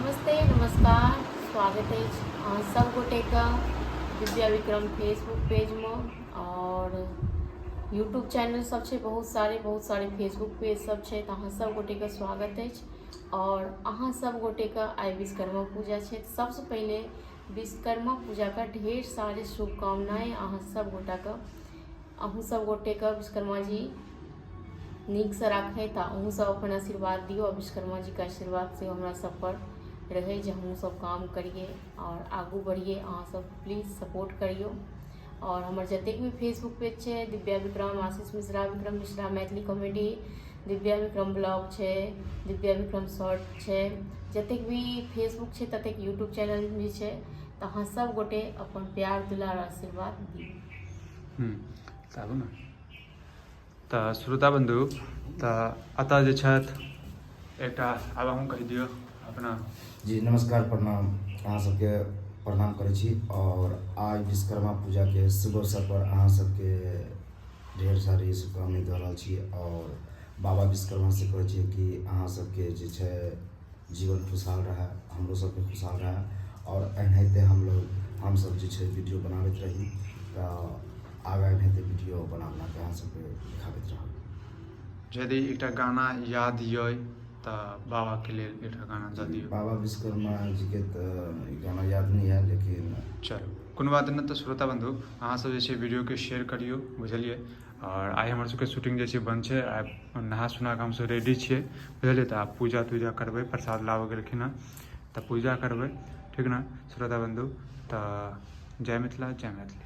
नमस्ते नमस्कार स्वागत है सब गोटे का दिव्या विक्रम फेसबुक पेज में और यूट्यूब चैनल सब छे बहुत सारे फेसबुक पेज सब छे तो अहाँ सब गोटे का स्वागत है और अहाँ सब गोटे का आई विश्वकर्मा पूजा छे। सबसे पहले विश्वकर्मा पूजा का ढेर सारे शुभकामनाएं अहाँ सब गोटा का अहूँ सब गोटे का विश्वकर्मा जी नीक से रखे तो अहूँ सब अपन आशीर्वाद दियो। विश्वकर्मा जी का आशीर्वाद से हमरा सब पर रहे जो हम सब काम करिए और आगू बढ़िए। अहाँ सब प्लीज सपोर्ट करियो और हमारे जतेक भी फेसबुक पेज है दिव्या विक्रम आशीष मिश्रा विक्रम मिश्रा मैथिली कॉमेडी दिव्या विक्रम ब्लॉग है दिव्या विक्रम शॉर्ट है जतेक भी फेसबुक है ततेक यूट्यूब चैनल भी है तो अहाँ सब गोटे अपन प्यार दुलार आशीर्वाद दियो। साबु न तऽ श्रोता बंधु तऽ अतः जे छथि एकटा आब अहूँ कहि दियौ अपना। जी नमस्कार प्रणाम अहाँ सबके प्रणाम करै छी और आज विश्वकर्मा पूजा के शुभ अवसर पर अहाँ सबके ढेर सारी शुभकामना दे रहल छी और बाबा विश्वकर्मा से कहै छी कि अहाँ सबके जे छै जीवन खुशहाल रहे हमरो सबके खुशहाल रहे और एनाहिते हम सब जे छै वीडियो बनाबैत रही तऽ आगे एनाहिते वीडियो बना के अहाँ सबके दिखाबैत रहब। यदि एकटा गाना याद यऽ तऽ बाबा के लेल एकटा गाना दऽ दियौ। बाबा विश्वकर्मा जी के गाना याद नहीं है लेकिन चलो कोनो बात नहीं। तो श्रोता बंधु अहाँ सब जे छै वीडियो के शेयर करियो बुझलिए। और आइ हमर सबके शूटिंग जे छै बंद छै आइ नहा सुना के हम सब रेडी छियै बुझलिए। तऽ आब पूजा तूजा करबै प्रसाद लाबऽ गेलखिन हँ तऽ पूजा करबै ठीक ना श्रोता बंधु। तऽ जय मिथिला जय मैथिली।